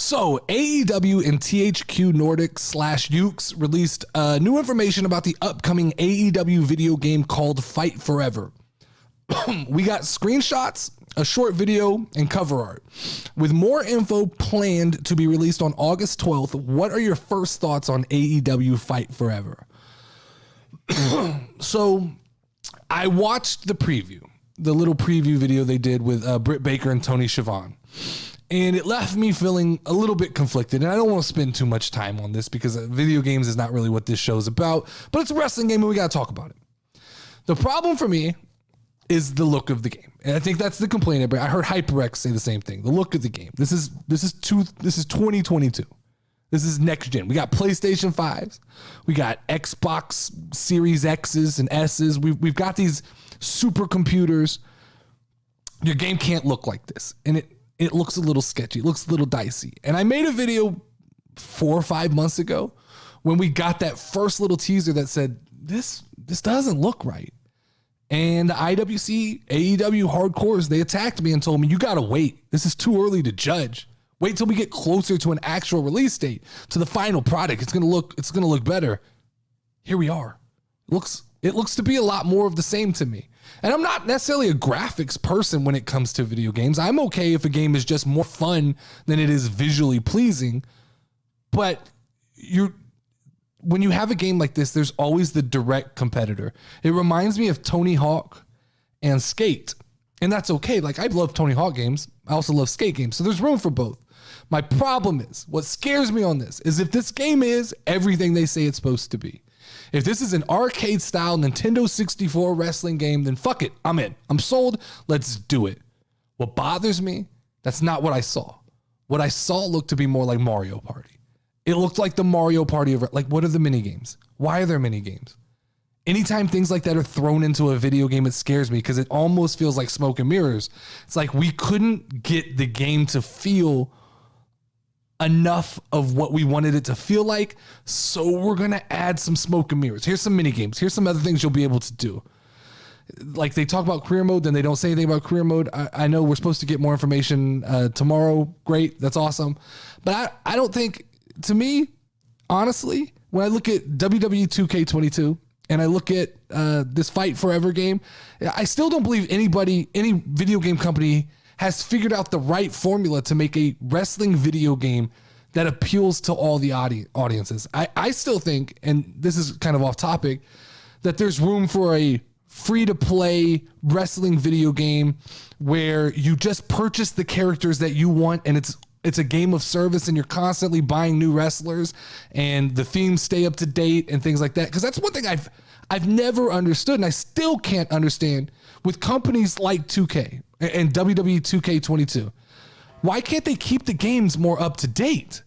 So AEW and THQ Nordic / Ukes released new information about the upcoming AEW video game called Fight Forever. We got screenshots, a short video, and cover art. With more info planned to be released on August 12th, what are your first thoughts on AEW Fight Forever? So I watched the preview, the little preview video they did with Britt Baker and Tony Schiavone. And it left me feeling a little bit conflicted. And I don't want to spend too much time on this because video games is not really what this show's about. But it's a wrestling game and we got to talk about it. The problem for me is the look of the game. And I think that's the complaint. I heard HyperX say the same thing. The look of the game. This is 2022. This is next gen. We got PlayStation 5s. We got Xbox Series X's and S's. We've got these supercomputers. Your game can't look like this. And it looks a little sketchy. It looks a little dicey. And I made a video 4 or 5 months ago when we got that first little teaser that said, this doesn't look right. And the IWC, AEW hardcores, they attacked me and told me, you got to wait. This is too early to judge. Wait till we get closer to an actual release date, to the final product. It's going to look better. Here we are. It looks to be a lot more of the same to me. And I'm not necessarily a graphics person when it comes to video games. I'm okay if a game is just more fun than it is visually pleasing. But when you have a game like this, there's always the direct competitor. It reminds me of Tony Hawk and Skate. And that's okay. Like, I love Tony Hawk games. I also love Skate games. So there's room for both. My problem is, what scares me on this is if this game is everything they say it's supposed to be. If this is an arcade-style Nintendo 64 wrestling game, then fuck it. I'm in. I'm sold. Let's do it. What bothers me, that's not what I saw. What I saw looked to be more like Mario Party. It looked like the Mario Party of, like, what are the mini games? Why are there mini games? Anytime things like that are thrown into a video game, it scares me because it almost feels like smoke and mirrors. It's like we couldn't get the game to feel enough of what we wanted it to feel like, so we're going to add some smoke and mirrors. Here's some mini games. Here's some other things you'll be able to do. Like, they talk about career mode, then they don't say anything about career mode. I know we're supposed to get more information tomorrow. Great. That's awesome. But I don't think, to me, honestly, when I look at WWE 2K22 and I look at this Fight Forever game, I still don't believe any video game company has figured out the right formula to make a wrestling video game that appeals to all the audiences. I still think, and this is kind of off topic, that there's room for a free-to-play wrestling video game where you just purchase the characters that you want, and it's a game of service, and you're constantly buying new wrestlers, and the themes stay up to date and things like that. Because that's one thing I've never understood, and I still can't understand with companies like 2K and WWE 2K22. Why can't they keep the games more up to date?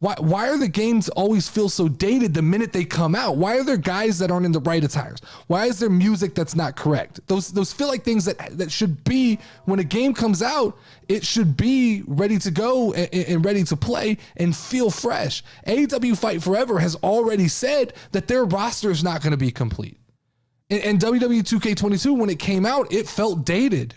Why are the games always feel so dated the minute they come out? Why are there guys that aren't in the right attires? Why is there music that's not correct? Those feel like things that should be, when a game comes out, it should be ready to go and ready to play and feel fresh. AEW Fight Forever has already said that their roster is not going to be complete. And WWE 2K22, when it came out, it felt dated.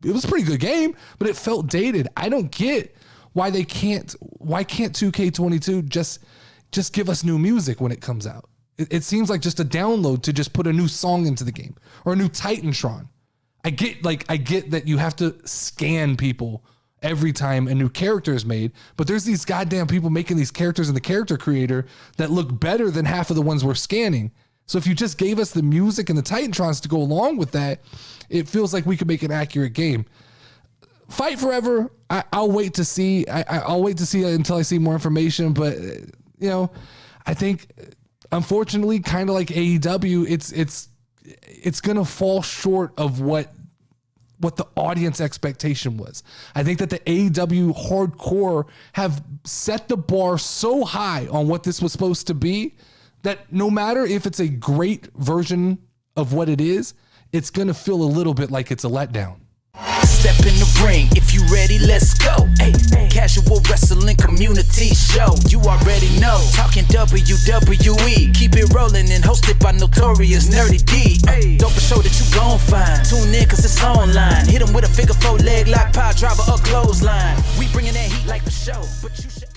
It was a pretty good game, but it felt dated. I don't get why can't 2K22 just give us new music when it comes out? It seems like just a download to just put a new song into the game or a new Titantron. I get that you have to scan people every time a new character is made, but there's these goddamn people making these characters in the character creator that look better than half of the ones we're scanning. So if you just gave us the music and the Titantrons to go along with that, it feels like we could make an accurate game. Fight Forever, I'll wait to see. I'll wait to see until I see more information. But, I think, unfortunately, kind of like AEW, it's going to fall short of what the audience expectation was. I think that the AEW hardcore have set the bar so high on what this was supposed to be that no matter if it's a great version of what it is, it's going to feel a little bit like it's a letdown. Step in the ring, if you ready, let's go. Ay, casual wrestling community show. You already know, talking WWE. Keep it rolling and hosted by Notorious Nerdy D. Don't be sure that you gon' find. Tune in cause it's online. Hit 'em with a figure 4 leg lock, power driver or clothesline. We bringing that heat like for sure. But you should